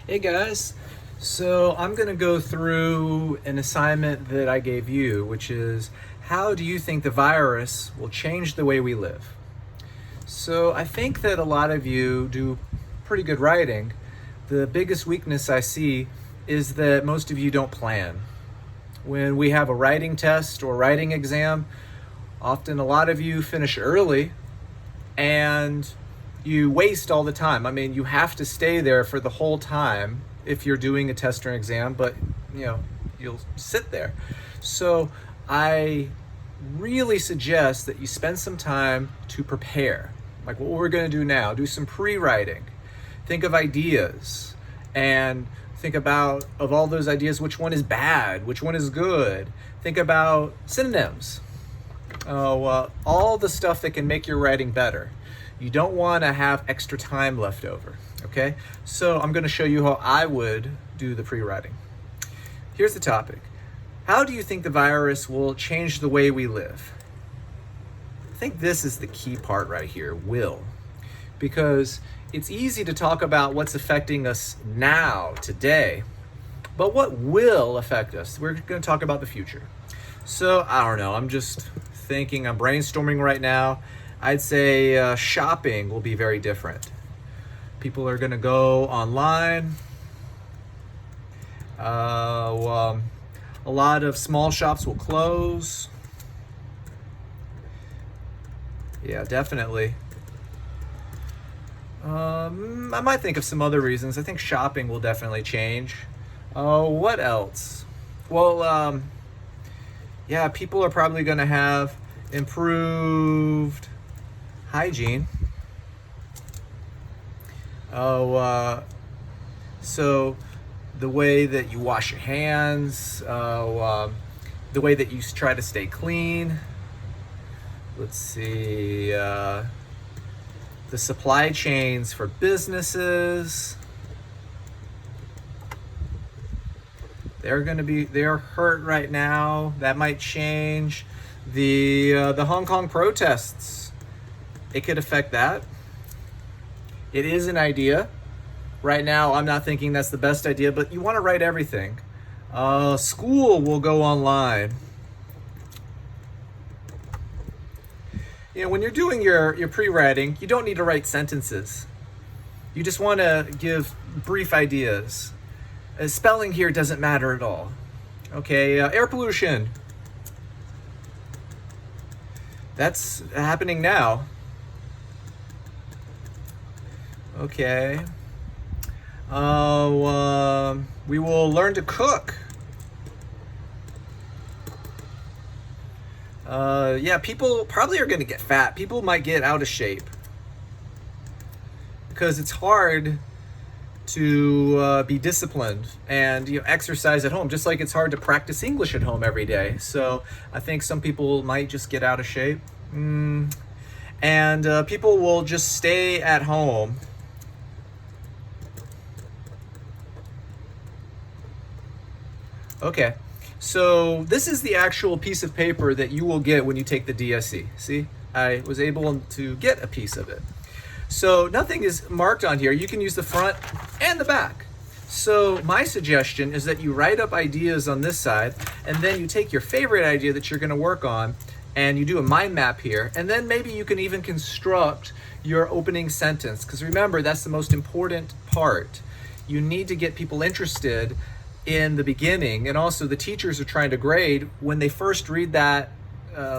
Hey guys, so I'm going to go through an assignment that I gave you, which is how do you think the virus will change the way we live? So I think that a lot of you do pretty good writing. The biggest weakness I see is that most of you don't plan. When we have a writing test or writing exam, often a lot of you finish early and you waste all the time. I mean, you have to stay there for the whole time if you're doing a test or an exam, but you'll sit there. So I really suggest that you spend some time to prepare. Like what we're going to do now, do some pre-writing. Think of ideas and think about, of all those ideas, which one is bad, which one is good. Think about synonyms. All the stuff that can make your writing better. You don't want to have extra time left over, okay? So I'm going to show you how I would do the pre-writing. Here's the topic. How do you think the virus will change the way we live? I think this is the key part right here, will. Because it's easy to talk about what's affecting us now, today, but what will affect us? We're going to talk about the future. So, I don't know, I'm just thinking, I'm brainstorming right now. I'd say shopping will be very different. People are going to go online. A lot of small shops will close. Yeah, definitely. I might think of some other reasons. I think shopping will definitely change. What else? Well, yeah, people are probably going to have improved hygiene. So the way that you wash your hands, the way that you try to stay clean. Let's see, the supply chains for businesses. They're hurt right now. That might change. The Hong Kong protests, it could affect that. It is an idea. Right now, I'm not thinking that's the best idea, but you want to write everything. School will go online. When you're doing your pre-writing, you don't need to write sentences. You just want to give brief ideas. Spelling here doesn't matter at all. Okay, air pollution. That's happening now. Okay. We will learn to cook. Yeah, people probably are going to get fat. People might get out of shape because it's hard to be disciplined and exercise at home, just like it's hard to practice English at home every day. So I think some people might just get out of shape. And people will just stay at home. Okay, so this is the actual piece of paper that you will get when you take the DSE. See, I was able to get a piece of it. So nothing is marked on here. You can use the front and the back. So my suggestion is that you write up ideas on this side, and then you take your favorite idea that you're going to work on, and you do a mind map here, and then maybe you can even construct your opening sentence, because remember, that's the most important part. You need to get people interested in the beginning, and also the teachers are trying to grade. When they first read that,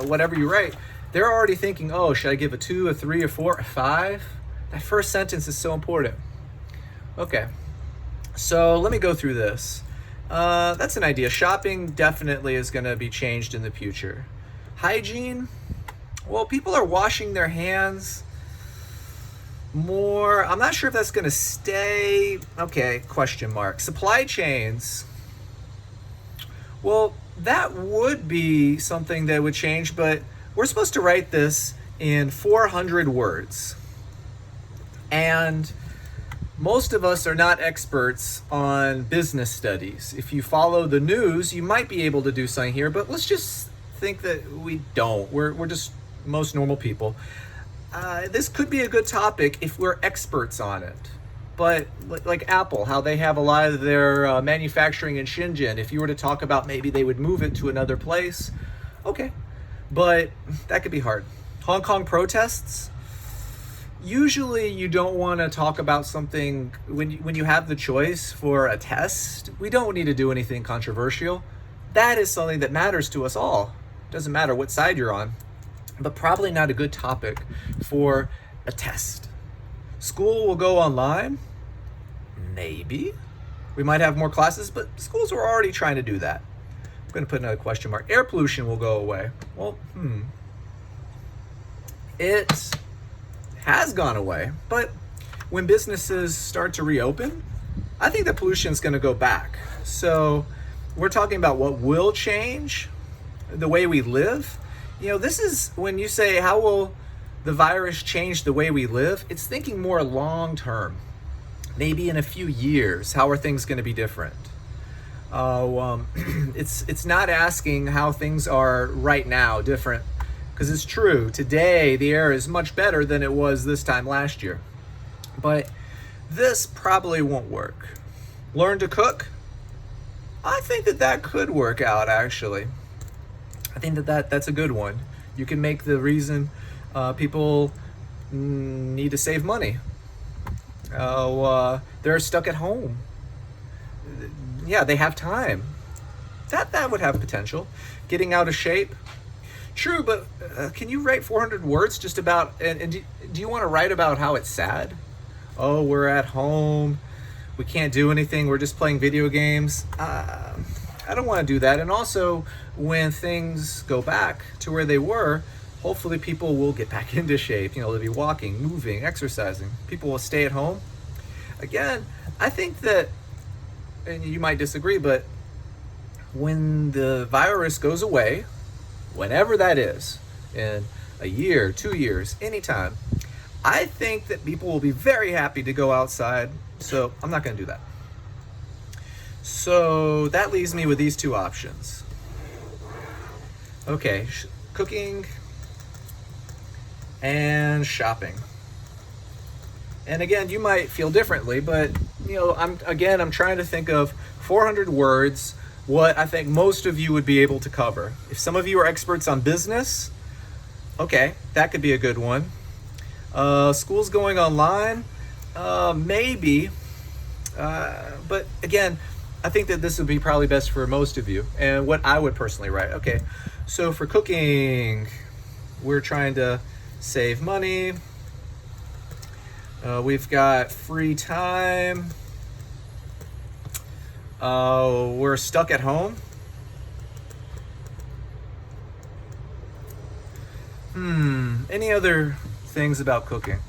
whatever you write, they're already thinking, oh, should I give a 2, a 3, a 4, a 5? That first sentence is so important. Okay, so let me go through this. That's an idea. Shopping definitely is going to be changed in the future. Hygiene, well, people are washing their hands more. I'm not sure if that's going to stay. Okay, question mark. Supply chains, well, that would be something that would change, but we're supposed to write this in 400 words. And most of us are not experts on business studies. If you follow the news, you might be able to do something here, but let's just think that we don't. We're just most normal people. This could be a good topic if we're experts on it. But like Apple, how they have a lot of their manufacturing in Shenzhen, if you were to talk about maybe they would move it to another place, okay. But that could be hard. Hong Kong protests, usually you don't want to talk about something when you have the choice for a test. We don't need to do anything controversial. That is something that matters to us all. Doesn't matter what side you're on, but probably not a good topic for a test. School will go online, maybe. We might have more classes, but schools are already trying to do that. I'm going to put another question mark. Air pollution will go away. Well, it has gone away, but when businesses start to reopen, I think the pollution is going to go back. So we're talking about what will change, the way we live. This is when you say, how will the virus change the way we live? It's thinking more long term. Maybe in a few years, how are things going to be different? It's not asking how things are right now different, because it's true. Today, the air is much better than it was this time last year. But this probably won't work. Learn to cook? I think that could work out, actually. I think that's a good one. You can make the reason people need to save money. They're stuck at home. Yeah, they have time. That would have potential. Getting out of shape. True, but can you write 400 words just about, and do you want to write about how it's sad? Oh, we're at home. We can't do anything. We're just playing video games. I don't want to do that. And also, when things go back to where they were, hopefully people will get back into shape. They'll be walking, moving, exercising. People will stay at home. Again, I think that, and you might disagree, but when the virus goes away, whenever that is, in a year, 2 years, anytime, I think that people will be very happy to go outside. So I'm not going to do that. So that leaves me with these two options. Okay, cooking and shopping. And again, you might feel differently, but I'm trying to think of 400 words, what I think most of you would be able to cover. If some of you are experts on business, okay, that could be a good one. School's going online, maybe. But again, I think that this would be probably best for most of you, and what I would personally write. Okay, so for cooking, we're trying to save money. We've got free time. We're stuck at home. Any other things about cooking?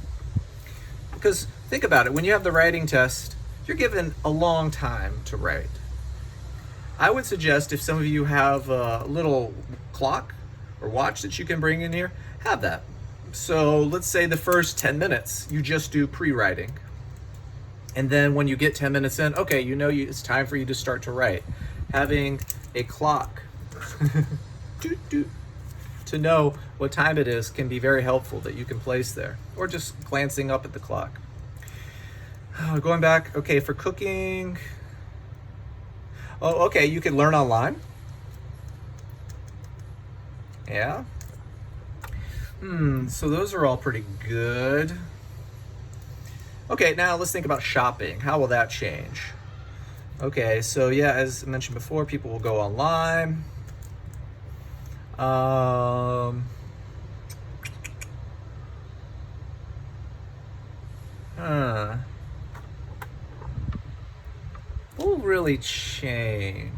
Because think about it, when you have the writing test, you're given a long time to write. I would suggest if some of you have a little clock or watch that you can bring in here, have that. So let's say the first 10 minutes, you just do pre-writing. And then when you get 10 minutes in, okay, it's time for you to start to write. Having a clock to know what time it is can be very helpful, that you can place there. Or just glancing up at the clock. Going back, okay, for cooking. Oh, okay, you can learn online. Yeah. So those are all pretty good. Okay, now let's think about shopping. How will that change? Okay, so yeah, as I mentioned before, people will go online. What will really change?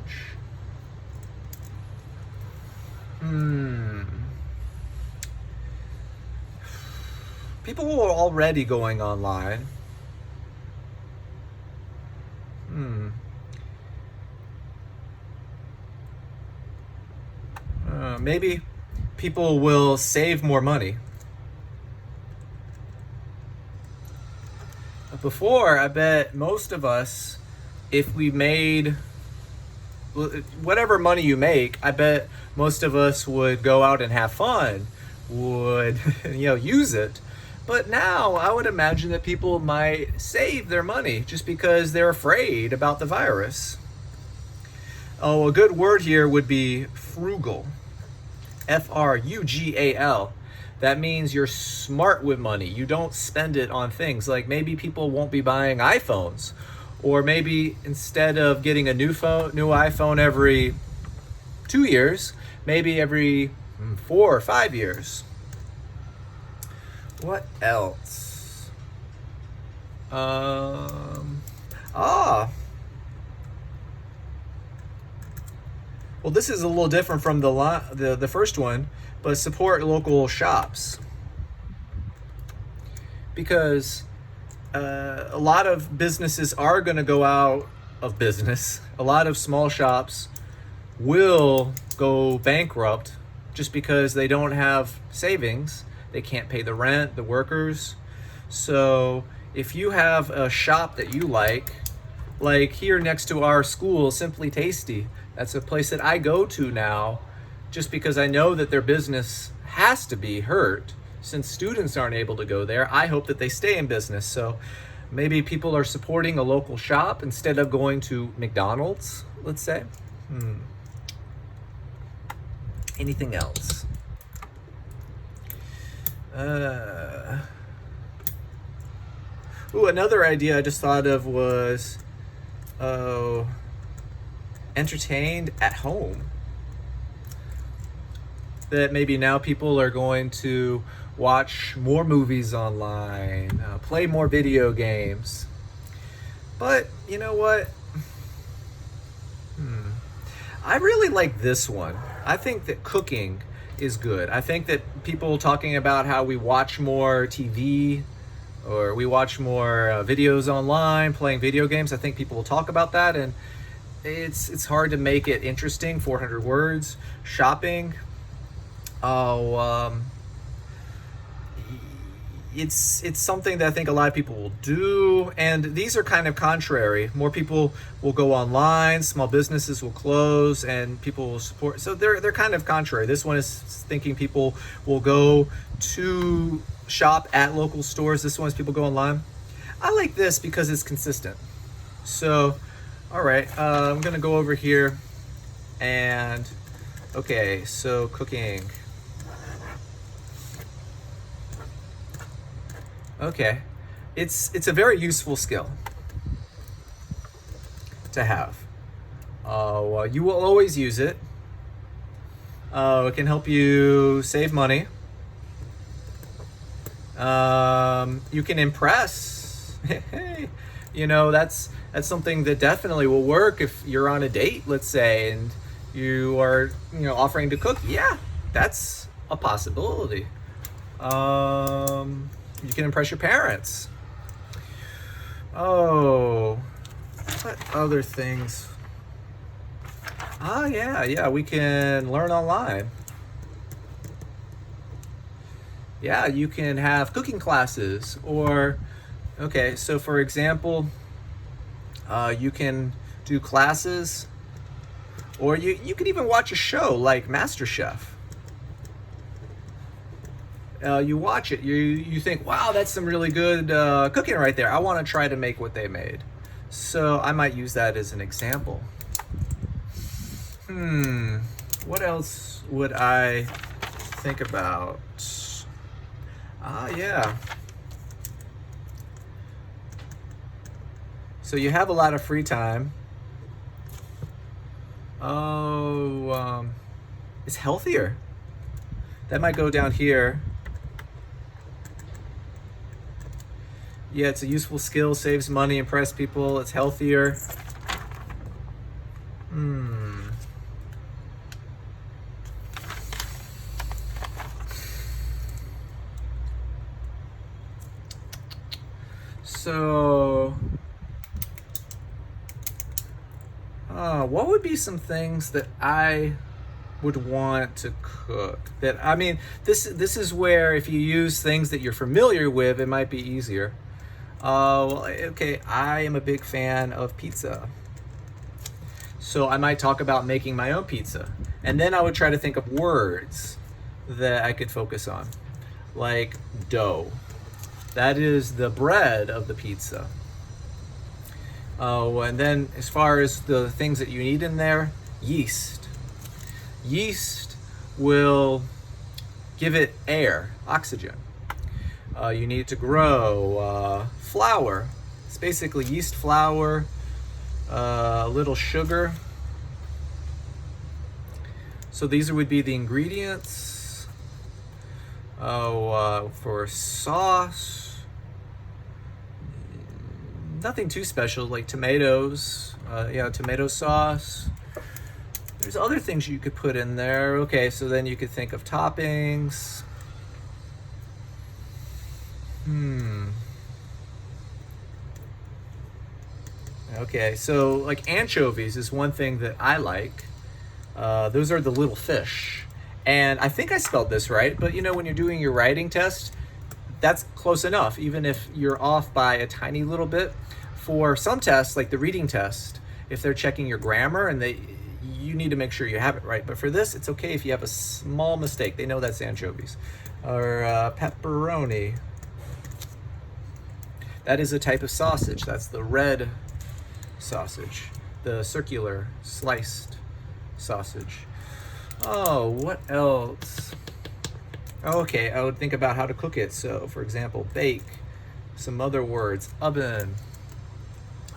People who are already going online. Maybe people will save more money. Before, I bet most of us, if we made whatever money you make, I bet most of us would go out and have fun, would use it. But now I would imagine that people might save their money just because they're afraid about the virus. Oh, a good word here would be frugal. Frugal. That means you're smart with money. You don't spend it on things like maybe people won't be buying iPhones, or maybe instead of getting a new iPhone every 2 years, maybe every 4 or 5 years. What else? Well, this is a little different from the first one, but support local shops, because a lot of businesses are going to go out of business. A lot of small shops will go bankrupt just because they don't have savings. They can't pay the rent, the workers. So if you have a shop that you like here next to our school, Simply Tasty, that's a place that I go to now just because I know that their business has to be hurt. Since students aren't able to go there, I hope that they stay in business. So maybe people are supporting a local shop instead of going to McDonald's, let's say. Anything else? Another idea I just thought of was entertained at home. That maybe now people are going to watch more movies online, play more video games. But you know what? I really like this one. I think that cooking is good. I think that people talking about how we watch more TV or we watch more videos online, playing video games, I think people will talk about that, and it's hard to make it interesting. 400 words. Shopping. It's something that I think a lot of people will do, and these are kind of contrary. More people will go online, small businesses will close, and people will support. So they're kind of contrary. This one is thinking people will go to shop at local stores. This one is people go online. I like this because it's consistent. So, all right, I'm gonna go over here and okay, so cooking. Okay, it's a very useful skill to have. You will always use it. It can help you save money. You can impress. You know, that's something that definitely will work if you're on a date, let's say, and you are, offering to cook. Yeah, that's a possibility. You can impress your parents. Oh, what other things? Yeah, we can learn online. Yeah, you can have cooking classes, or, okay, so for example, you can do classes, or you can even watch a show like MasterChef. You watch it, you think, wow, that's some really good cooking right there. I want to try to make what they made. So I might use that as an example. What else would I think about? Yeah. So you have a lot of free time. It's healthier. That might go down here. Yeah, it's a useful skill, saves money, impress people, it's healthier. So, what would be some things that I would want to cook? This is where if you use things that you're familiar with, it might be easier. Okay, I am a big fan of pizza. So I might talk about making my own pizza. And then I would try to think of words that I could focus on. Like dough. That is the bread of the pizza. Oh, and then as far as the things that you need in there, yeast. Yeast will give it air, oxygen. You need to grow flour. It's basically yeast flour, a little sugar. So these would be the ingredients. For sauce, nothing too special, like tomatoes. Tomato sauce. There's other things you could put in there. Okay, so then you could think of toppings. Okay, so like anchovies is one thing that I like. Those are the little fish. And I think I spelled this right, but you know, when you're doing your writing test, that's close enough, even if you're off by a tiny little bit. For some tests, like the reading test, if they're checking your grammar and you need to make sure you have it right. But for this, it's okay if you have a small mistake. They know that's anchovies. Or pepperoni. That is a type of sausage. That's the red sausage. The circular sliced sausage. Oh, what else? Okay, I would think about how to cook it. So, for example, bake. Some other words. Oven.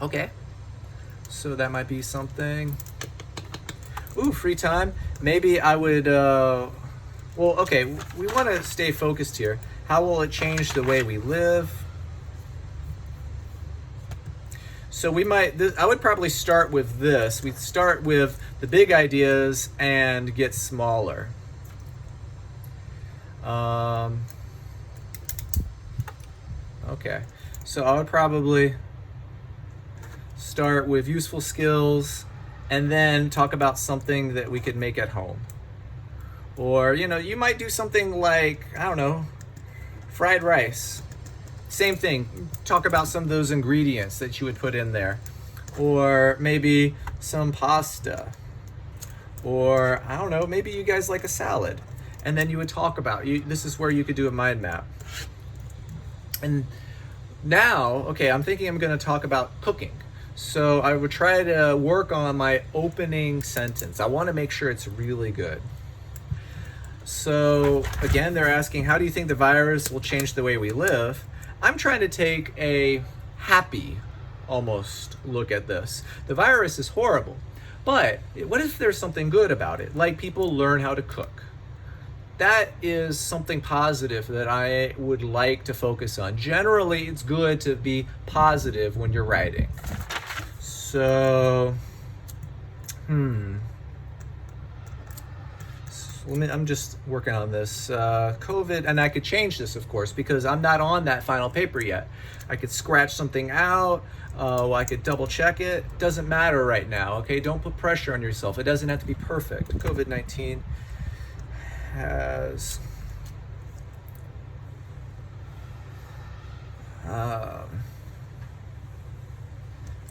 Okay. So that might be something. Ooh, free time. Maybe I would, okay, we want to stay focused here. How will it change the way we live? So I would probably start with this. We'd start with the big ideas and get smaller. Okay, so I would probably start with useful skills and then talk about something that we could make at home. Or, you might do something like, I don't know, fried rice. Same thing, talk about some of those ingredients that you would put in there. Or maybe some pasta. Or, I don't know, maybe you guys like a salad. And then you would talk about, this is where you could do a mind map. And now, okay, I'm thinking I'm gonna talk about cooking. So I would try to work on my opening sentence. I wanna make sure it's really good. So again, they're asking, how do you think the virus will change the way we live? I'm trying to take a happy, almost, look at this. The virus is horrible, but what if there's something good about it? Like people learn how to cook. That is something positive that I would like to focus on. Generally, it's good to be positive when you're writing. So, I'm just working on this. COVID, and I could change this, of course, because I'm not on that final paper yet. I could scratch something out. I could double check it. Doesn't matter right now, okay? Don't put pressure on yourself. It doesn't have to be perfect. COVID-19 has I'm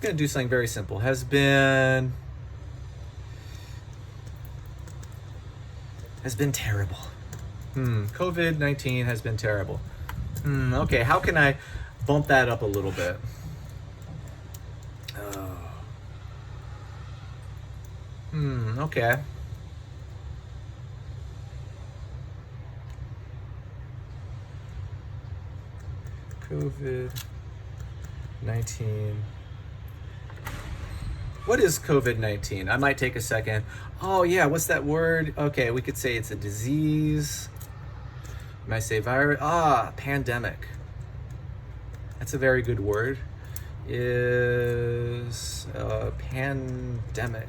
gonna do something very simple. Has been terrible. COVID-19 has been terrible. Okay, how can I bump that up a little bit? Okay. COVID-19. What is COVID-19? I might take a second. Oh yeah, what's that word? Okay, we could say it's a disease. Might say virus. Pandemic. That's a very good word. Is a pandemic,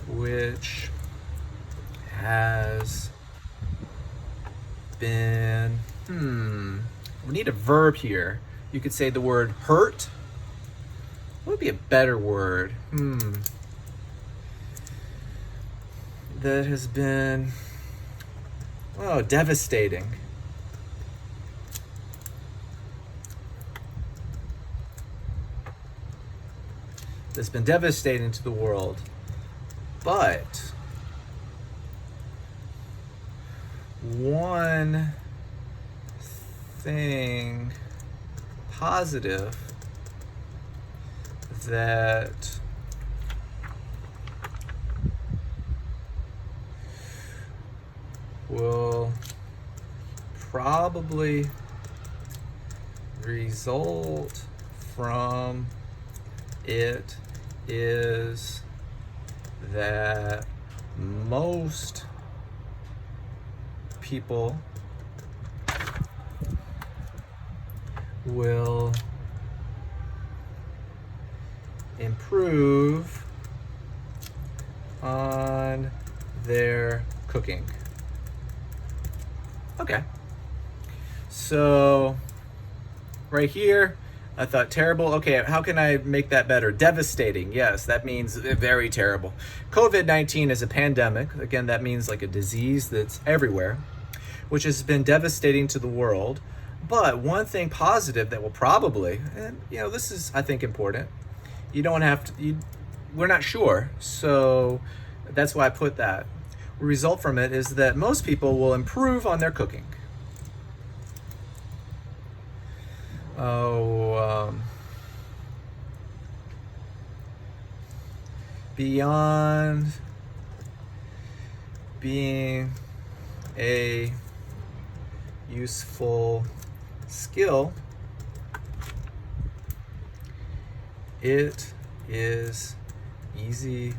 which has been, we need a verb here. You could say the word hurt. What would be a better word? That has been, devastating. That's been devastating to the world. But one thing positive that will probably result from it is that most people will improve on their cooking. Okay. So right here, I thought terrible. Okay, how can I make that better? Devastating. Yes, that means very terrible. COVID-19 is a pandemic. Again, that means like a disease that's everywhere, which has been devastating to the world. But one thing positive that will probably, and this is, I think, important. You don't have to, we're not sure. So that's why I put that. The result from it is that most people will improve on their cooking. Beyond being a useful skill, it is easy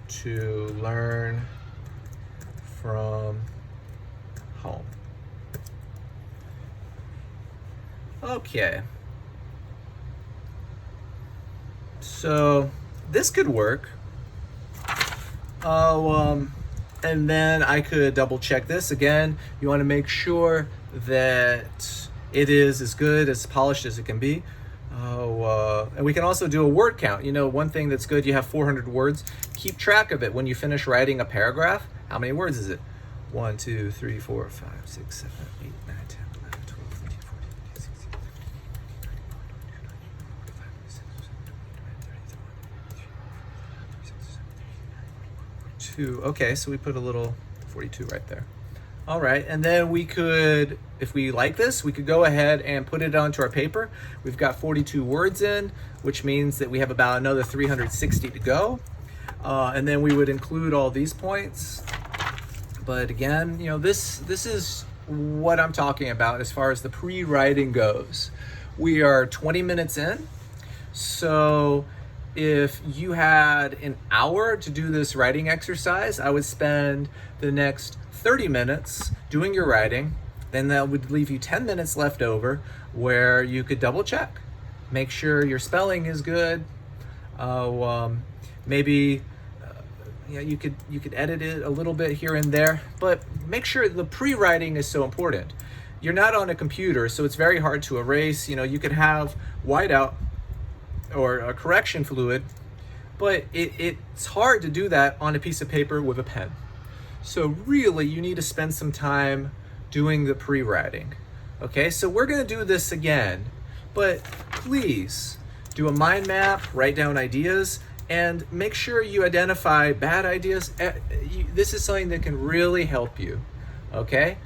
to learn from home. Okay. So this could work. And then I could double check this again. You want to make sure that it is as good, as polished as it can be. And we can also do a word count. One thing that's good, you have 400 words. Keep track of it when you finish writing a paragraph. How many words is it? 1, 2, 3, 4, 5, 6, 7, 8, 9, 10, 11, 12, 13, 14, 15, 16, 17, 18, 19, 20, 21, 22. Okay, so we put a little 42 right there. All right, and then we could, if we like this, we could go ahead and put it onto our paper. We've got 42 words in, which means that we have about another 360 to go. And then we would include all these points. But again, this is what I'm talking about as far as the pre-writing goes. We are 20 minutes in. So if you had an hour to do this writing exercise, I would spend the next 30 minutes doing your writing. Then that would leave you 10 minutes left over where you could double check. Make sure your spelling is good. Maybe you could edit it a little bit here and there, but make sure the pre-writing is so important. You're not on a computer, so it's very hard to erase. You could have whiteout or a correction fluid, but it's hard to do that on a piece of paper with a pen. So really, you need to spend some time doing the pre-writing. Okay, so we're gonna do this again, but please do a mind map, write down ideas, and make sure you identify bad ideas. This is something that can really help you, okay?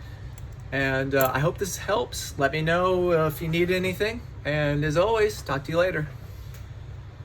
And I hope this helps. Let me know if you need anything. And as always, talk to you later.